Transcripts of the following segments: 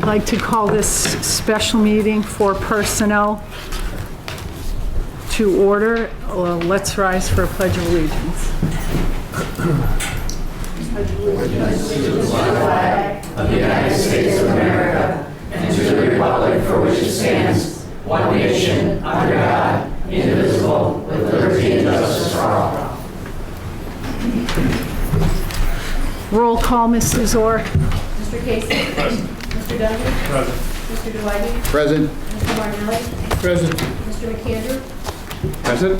I'd like to call this special meeting for personnel to order. Let's rise for a pledge of allegiance. To the flag of the United States of America and to the republic for which it stands, one nation, under God, indivisible, with liberty and justice for all. Roll call, Mr. Zork. Mr. Casey? Present. Mr. Duncan? Present. Mr. Dwight? Present. Mr. Martinelli? Present. Mr. McAndrew? Present.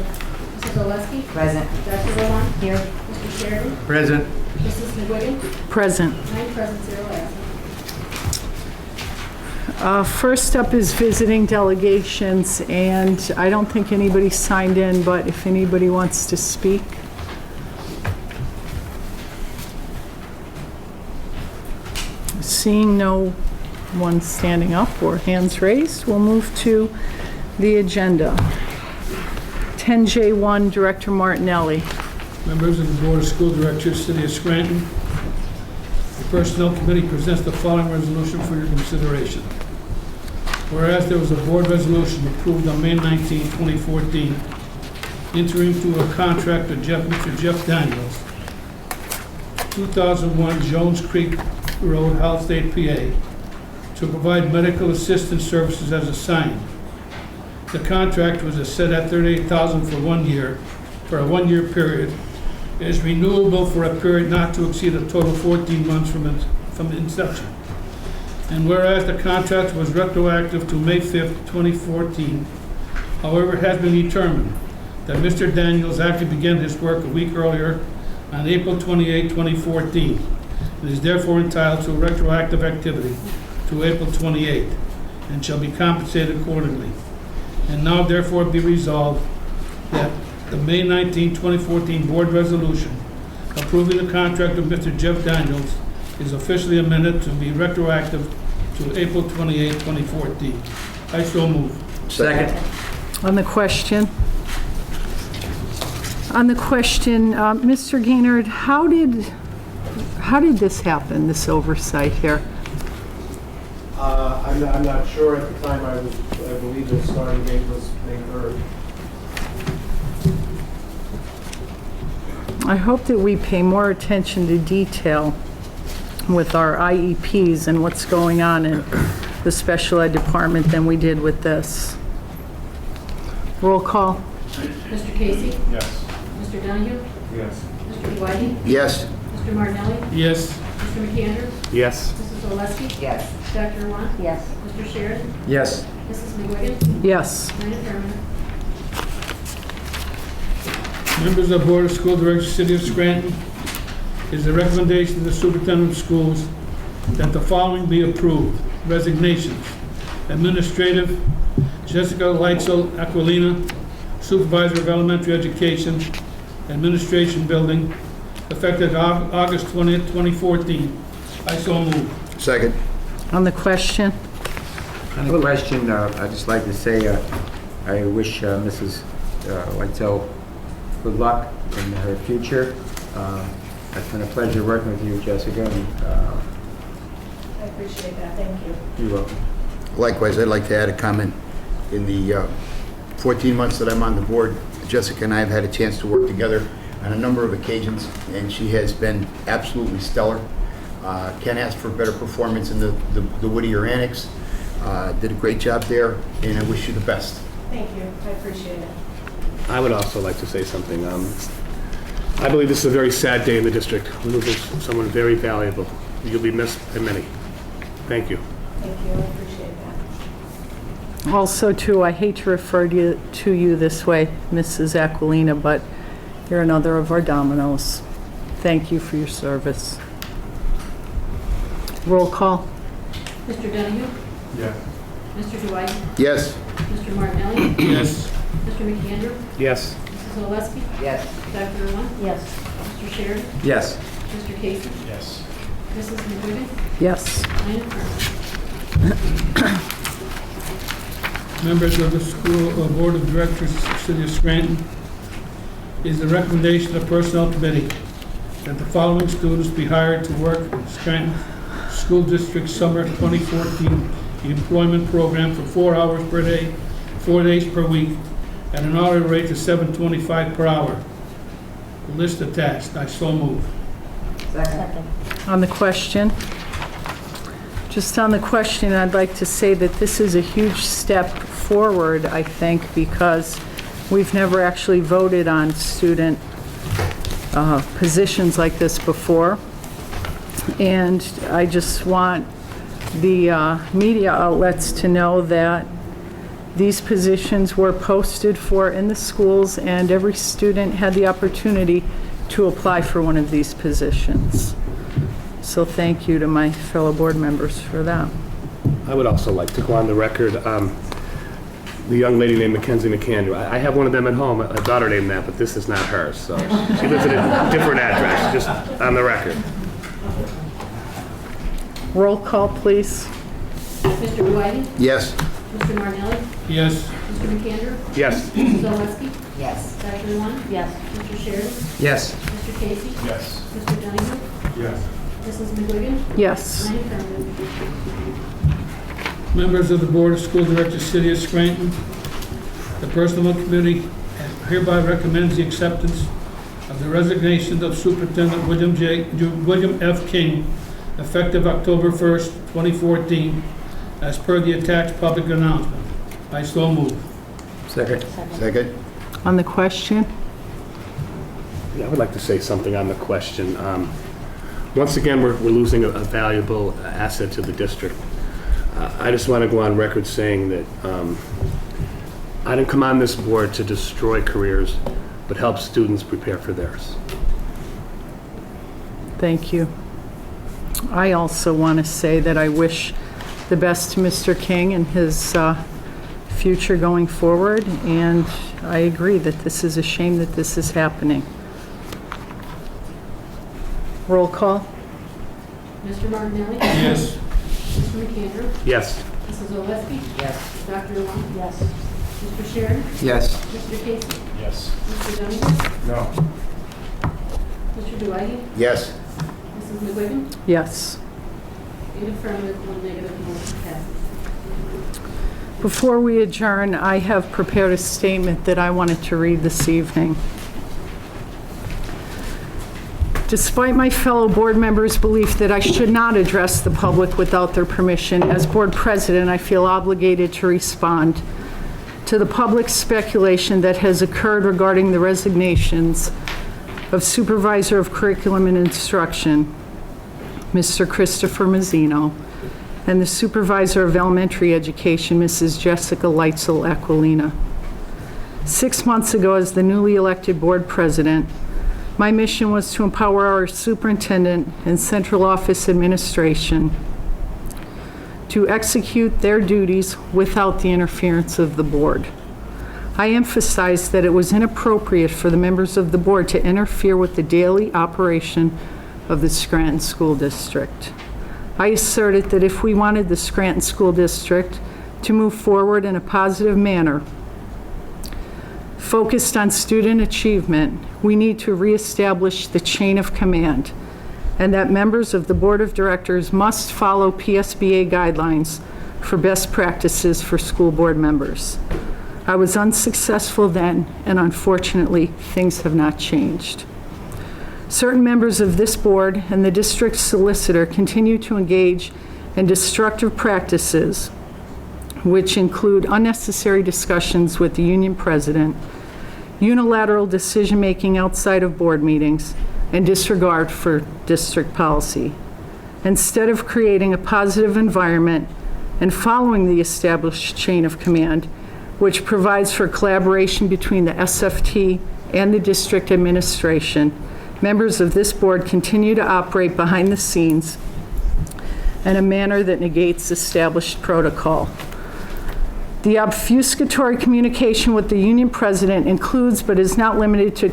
Mrs. Oleski? Present. Dr. Rowan? Here. Mr. Sheridan? Present. Mrs. McGuigan? Present. 9 present, 0 absent. First up is visiting delegations, and I don't think anybody signed in, but if anybody wants to speak. Seeing no one standing up or hands raised, we'll move to the agenda. 10J1, Director Martinelli. Members of the Board of School Directors, City of Scranton. The Personnel Committee presents the following resolution for your consideration. Whereas there was a board resolution approved on May 19, 2014, entering into a contract with Mr. Jeff Daniels, 2001 Jones Creek Road, Howell State, PA, to provide medical assistance services as assigned. The contract was set at $38,000 for 1 year, for a 1 year period. It is renewable for a period not to exceed a total of 14 months from inception. And whereas the contract was retroactive to May 5th, 2014, however, it has been determined that Mr. Daniels actually began his work a week earlier on April 28, 2014, and is therefore entitled to retroactive activity to April 28, and shall be compensated accordingly. And now therefore be resolved that the May 19, 2014 board resolution approving the contract of Mr. Jeff Daniels is officially amended to be retroactive to April 28, 2014. I so move. Second. On the question, Mr. Gaynard, how did this happen, this oversight here? I'm not sure. At the time, I believe the starting date was May 3rd. I hope that we pay more attention to detail with our IEPs and what's going on in the special ed department than we did with this. Roll call. Mr. Casey? Yes. Mr. Donahue? Yes. Mr. Dwight? Yes. Mr. Martinelli? Yes. Mr. McAndrew? Yes. Mrs. Oleski? Yes. Dr. Rowan? Yes. Mr. Sheridan? Yes. Mrs. McGuigan? Yes. 9 affirmative. Members of the Board of School Directors, City of Scranton, is the recommendation of the Superintendent of Schools that the following be approved. Resignations. Administrative, Jessica Leitzel Aquilina, Supervisor of Elementary Education, Administration Building, effective August 20th, 2014. I so move. Second. On the question, On the question, I'd just like to say I wish Mrs. Leitzel good luck in her future. It's been a pleasure working with you, Jessica. And, I appreciate that. Thank you. you're welcome. Likewise, I'd like to add a comment. In the 14 months that I'm on the board, Jessica and I have had a chance to work together on a number of occasions, and she has been absolutely stellar. Can't ask for better performance in the Whittier Annex. Did a great job there, and I wish you the best. Thank you. I appreciate it. I would also like to say something. I believe this is a very sad day in the district. We lose someone very valuable. You'll be missed by many. Thank you. Thank you. I appreciate that. also too, I hate to refer to you this way, Mrs. Aquilina, but you're another of our dominoes. Thank you for your service. Roll call. Mr. Donahue? Yes. Mr. Dwight? Yes. Mr. Martinelli? Yes. Mr. McAndrew? Yes. Mrs. Oleski? Yes. Dr. Rowan? Yes. Mr. Sheridan? Yes. Mr. Casey? Yes. Mrs. McGuigan? Yes. 9 affirmative. Members of the School Board of Directors, City of Scranton, is the recommendation of the Personnel Committee that the following students be hired to work in Scranton School District Summer 2014 Employment Program for 4 hours per day, 4 days per week, at an hourly rate of $7.25 per hour. List attached. I so move. On the question, just on the question, I'd like to say that this is a huge step forward, I think, because we've never actually voted on student positions like this before. And I just want the media outlets to know that these positions were posted for in the schools, and every student had the opportunity to apply for one of these positions. So thank you to my fellow board members for that. I would also like to go on the record, the young lady named Mackenzie McAndrew. I have one of them at home, a daughter named that, but this is not hers, so she lives at a different address, just on the record. Roll call, please. Mr. Whiting? Yes. Mr. Martinelli? Yes. Mr. McAndrew? Yes. Mrs. Oleski? Yes. Dr. Lund? Yes. Mr. Sheridan? Yes. Mr. Casey? Yes. Mr. Donahue? Yes. Mrs. McGuigan? Yes. 9 affirmative. Members of the Board of School Directors, City of Scranton, the Personnel Committee hereby recommends the acceptance of the resignation of Superintendent William F. King, effective October 1st, 2014, as per the attached public announcement. I so move. Second. Second? On the question, Yeah, I would like to say something on the question. Once again, we're losing a valuable asset to the district. I just want to go on record saying that I didn't come on this board to destroy careers, but help students prepare for theirs. thank you. I also want to say that I wish the best to Mr. King and his future going forward, and I agree that this is a shame that this is happening. Roll call? Mr. Martinelli? Yes. Mr. McAndrew? Yes. Mrs. Oleski? Yes. Dr. Lund? Yes. Mr. Sheridan? Yes. Mr. Casey? Yes. Mr. Donahue? No. Mr. Whiting? Yes. Mrs. McGuigan? Yes. 8 affirmative, 1 negative, motion passes. Before we adjourn, I have prepared a statement that I wanted to read this evening. Despite my fellow board members' belief that I should not address the public without their permission, as board president, I feel obligated to respond to the public speculation that has occurred regarding the resignations of Supervisor of Curriculum and Instruction, Mr. Christopher Mazzino, and the Supervisor of Elementary Education, Mrs. Jessica Leitzel Aquilina. 6 months ago, as the newly elected board president, my mission was to empower our superintendent and central office administration to execute their duties without the interference of the board. I emphasized that it was inappropriate for the members of the board to interfere with the daily operation of the Scranton School District. I asserted that if we wanted the Scranton School District to move forward in a positive manner, focused on student achievement, we need to reestablish the chain of command, and that members of the Board of Directors must follow PSBA guidelines for best practices for school board members. I was unsuccessful then, and unfortunately, things have not changed. Certain members of this board and the district solicitor continue to engage in destructive practices, which include unnecessary discussions with the union president, unilateral decision-making outside of board meetings, and disregard for district policy. Instead of creating a positive environment and following the established chain of command, which provides for collaboration between the SFT and the district administration, members of this board continue to operate behind the scenes in a manner that negates established protocol. The obfuscatory communication with the union president includes, but is not limited to,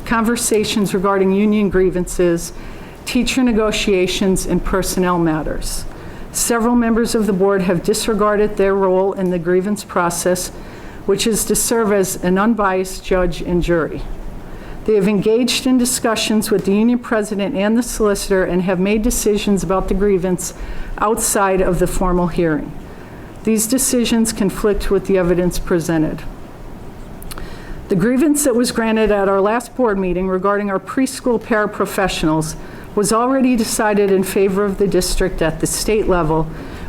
conversations regarding union grievances, teacher negotiations, and personnel matters. Several members of the board have disregarded their role in the grievance process, which is to serve as an unbiased judge and jury. They have engaged in discussions with the union president and the solicitor and have made decisions about the grievance outside of the formal hearing. These decisions conflict with the evidence presented. The grievance that was granted at our last board meeting regarding our preschool paraprofessionals was already decided in favor of the district at the state level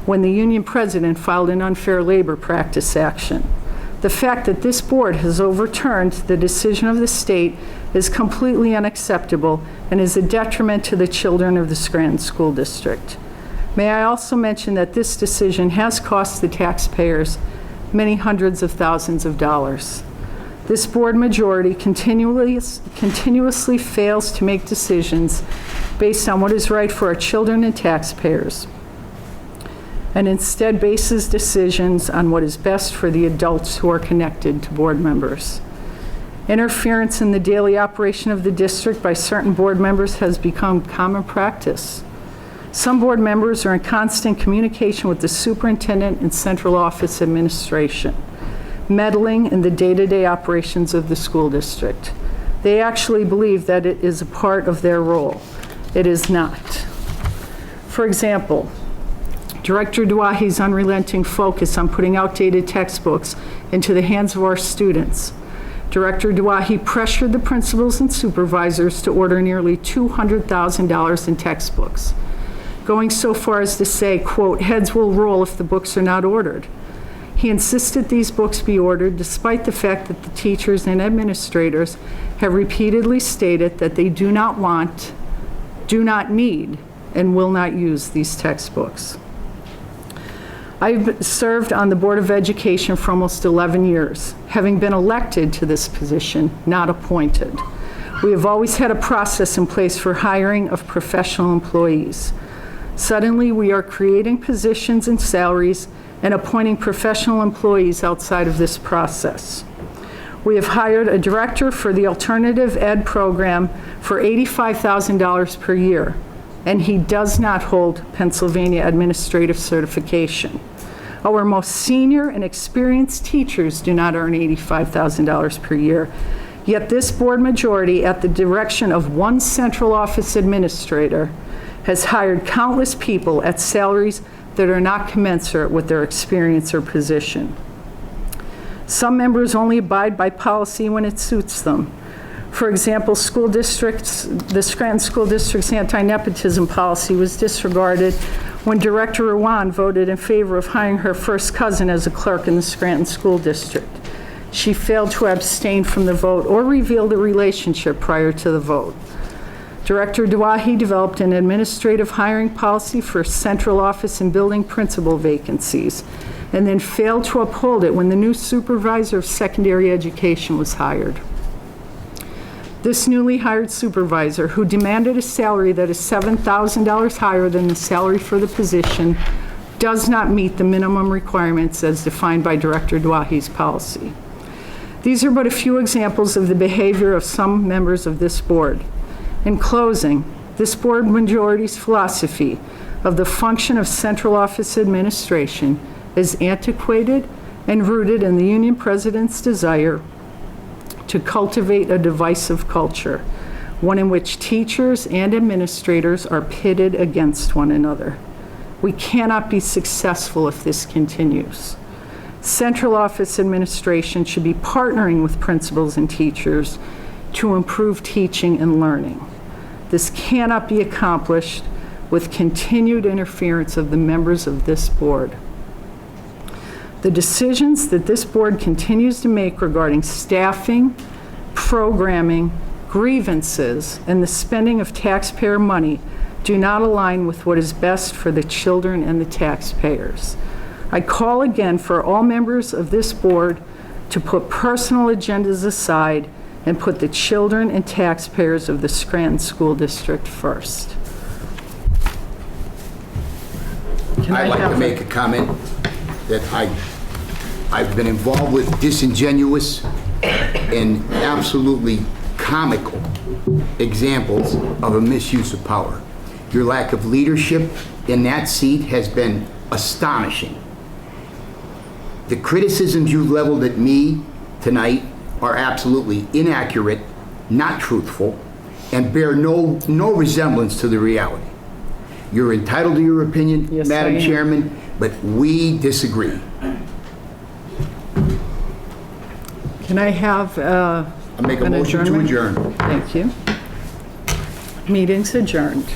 when the union president filed an unfair labor practice action. The fact that this board has overturned the decision of the state is completely unacceptable and is a detriment to the children of the Scranton School District. May I also mention that this decision has cost the taxpayers many hundreds of thousands of dollars. This board majority continuously fails to make decisions based on what is right for our children and taxpayers, and instead bases decisions on what is best for the adults who are connected to board members. Interference in the daily operation of the district by certain board members has become common practice. Some board members are in constant communication with the superintendent and central office administration, meddling in the day-to-day operations of the school district. They actually believe that it is a part of their role. It is not. For example, Director Dwahi's unrelenting focus on putting outdated textbooks into the hands of our students. Director Dwahi pressured the principals and supervisors to order nearly $200,000 in textbooks, going so far as to say, quote, "heads will roll if the books are not ordered." He insisted these books be ordered despite the fact that the teachers and administrators have repeatedly stated that they do not want, do not need, and will not use these textbooks. I've served on the Board of Education for almost 11 years, having been elected to this position, not appointed. We have always had a process in place for hiring of professional employees. Suddenly, we are creating positions and salaries and appointing professional employees outside of this process. We have hired a director for the alternative ed program for $85,000 per year, and he does not hold Pennsylvania administrative certification. Our most senior and experienced teachers do not earn $85,000 per year, yet this board majority, at the direction of one central office administrator, has hired countless people at salaries that are not commensurate with their experience or position. Some members only abide by policy when it suits them. For example, the Scranton School District's anti-nepotism policy was disregarded when Director Rowan voted in favor of hiring her first cousin as a clerk in the Scranton School District. She failed to abstain from the vote or reveal the relationship prior to the vote. Director Dwahi developed an administrative hiring policy for central office and building principal vacancies, and then failed to uphold it when the new supervisor of secondary education was hired. This newly hired supervisor, who demanded a salary that is $7,000 higher than the salary for the position, does not meet the minimum requirements as defined by Director Dwahi's policy. These are but a few examples of the behavior of some members of this board. In closing, this board majority's philosophy of the function of central office administration is antiquated and rooted in the union president's desire to cultivate a divisive culture, one in which teachers and administrators are pitted against one another. We cannot be successful if this continues. Central office administration should be partnering with principals and teachers to improve teaching and learning. This cannot be accomplished with continued interference of the members of this board. The decisions that this board continues to make regarding staffing, programming, grievances, and the spending of taxpayer money do not align with what is best for the children and the taxpayers. I call again for all members of this board to put personal agendas aside and put the children and taxpayers of the Scranton School District first. I'd like to make a comment that I've been involved with disingenuous and absolutely comical examples of a misuse of power. Your lack of leadership in that seat has been astonishing. The criticisms you leveled at me tonight are absolutely inaccurate not truthful, and bear no resemblance to the reality. You're entitled to your opinion, Yes, I Madam am. Chairman, but we disagree. Can I have I make a an motion to adjournment? adjourn. Thank you. Meeting's adjourned.